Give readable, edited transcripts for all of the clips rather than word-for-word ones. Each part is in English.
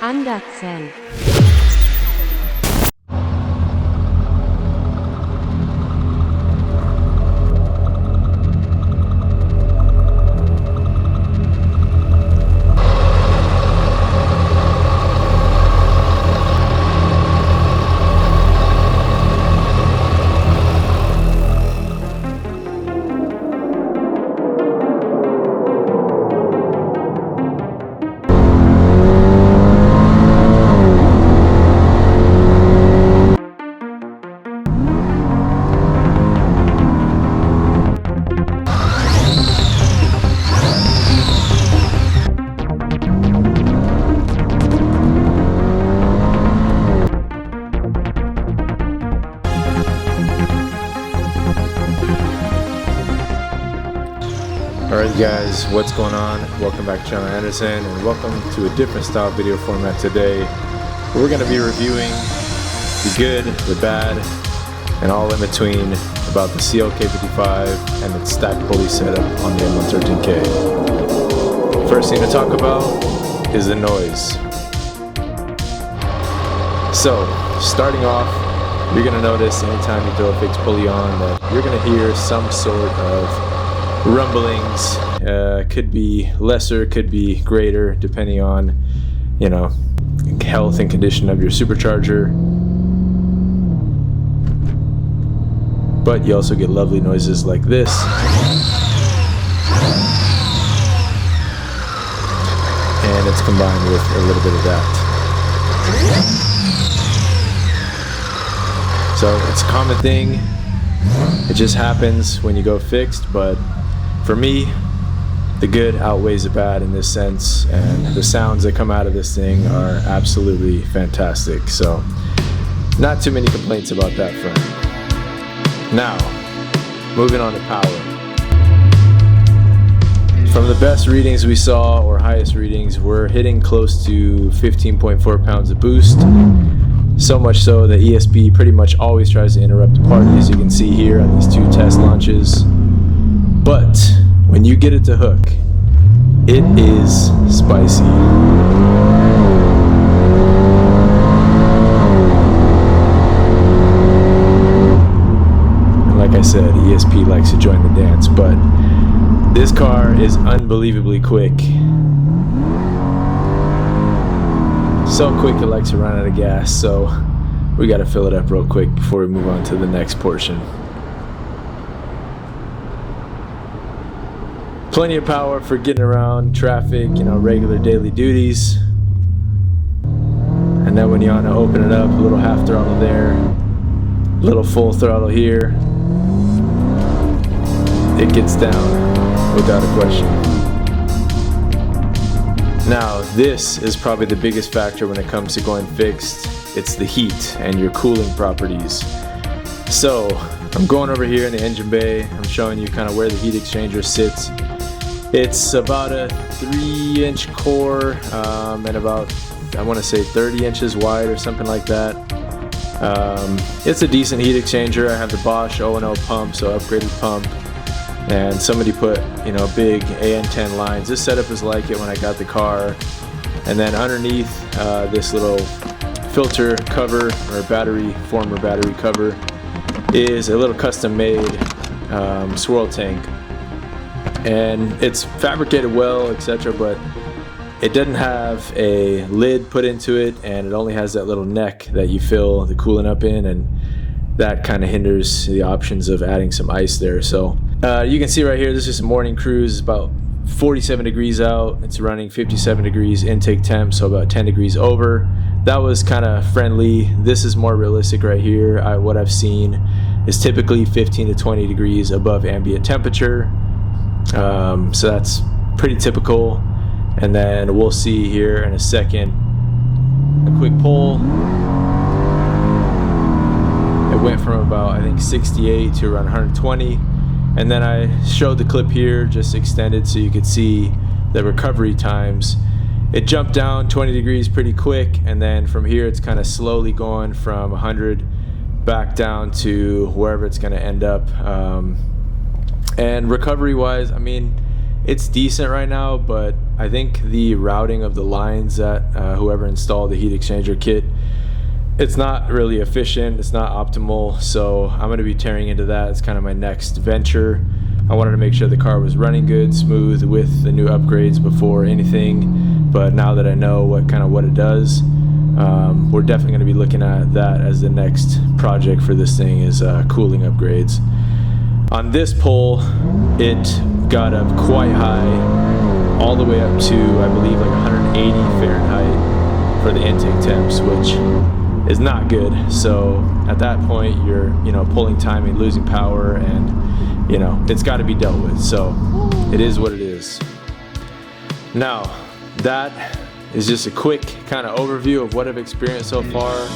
Andersen. Alright guys, what's going on? Welcome back to Channel Anderson and welcome to a different style video format today. We're going to be reviewing the good, the bad, and all in between about the CLK55 and its stack pulley setup on the M113K. First thing to talk about is the noise. So, starting off, you're going to notice anytime you throw a fixed pulley on that you're going to hear some sort of rumblings. Could be lesser, could be greater, depending on, you know, health and condition of your supercharger. But you also get lovely noises like this. And it's combined with a little bit of that. So it's a common thing. It just happens when you go fixed, but for me, the good outweighs the bad in this sense, and the sounds that come out of this thing are absolutely fantastic. So, not too many complaints about that front. Now, moving on to power. From the best readings we saw, or highest readings, we're hitting close to 15.4 pounds of boost. So much so that ESP pretty much always tries to interrupt the party, as you can see here on these two test launches. But when you get it to hook, it is spicy. And like I said, ESP likes to join the dance, but this car is unbelievably quick. So quick it likes to run out of gas, so we gotta fill it up real quick before we move on to the next portion. Plenty of power for getting around traffic, you know, regular daily duties. And then when you want to open it up, a little half throttle there, a little full throttle here, it gets down without a question. Now, this is probably the biggest factor when it comes to going fixed. It's the heat and your cooling properties. So, I'm going over here in the engine bay. I'm showing you kind of where the heat exchanger sits. It's about a 3-inch core and about, I want to say 30 inches wide or something like that. It's a decent heat exchanger. I have the Bosch O&O pump, so upgraded pump. And somebody put, you know, big AN10 lines. This setup is like it when I got the car. And then underneath this little filter cover, or former battery cover, is a little custom made swirl tank. And it's fabricated well, etc., but it doesn't have a lid put into it, and it only has that little neck that you fill the coolant up in, and that kind of hinders the options of adding some ice there. So you can see right here, this is a morning cruise. It's about 47 degrees out. It's running 57 degrees intake temp, so about 10 degrees over. That was kind of friendly. This is more realistic right here. What I've seen is typically 15 to 20 degrees above ambient temperature. So that's pretty typical. And then we'll see here in a second a quick pull. It went from about, I think, 68 to around 120. And then I showed the clip here, just extended so you could see the recovery times. It jumped down 20 degrees pretty quick, and then from here it's kind of slowly going from 100 back down to wherever it's going to end up. And recovery wise, I mean, It's decent right now, but I think the routing of the lines that whoever installed the heat exchanger kit, it's not really efficient, it's not optimal, so I'm going to be tearing into that. It's kind of my next venture. I wanted to make sure the car was running good, smooth with the new upgrades before anything, but now that I know what it does, we're definitely going to be looking at that as the next project for this thing, is cooling upgrades. On this pull, it got up quite high, all the way up to, I believe, like 180 Fahrenheit for the intake temps, which is not good. So at that point, you're pulling timing, losing power, and it's got to be dealt with. So it is what it is. Now that is just a quick kind of overview of what I've experienced so far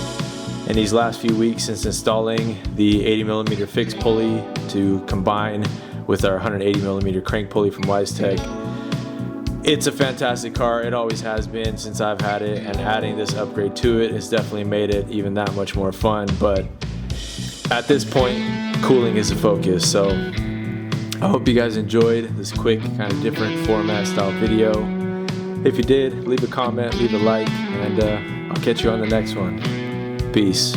in these last few weeks since installing the 80mm fixed pulley to combine with our 180mm crank pulley from Weistec. It's a fantastic car. It always has been since I've had it, and adding this upgrade to it has definitely made it even that much more fun. But at this point, cooling is the focus. So I hope you guys enjoyed this quick kind of different format style video. If you did, leave a comment, leave a like, and I'll catch you on the next one. Peace.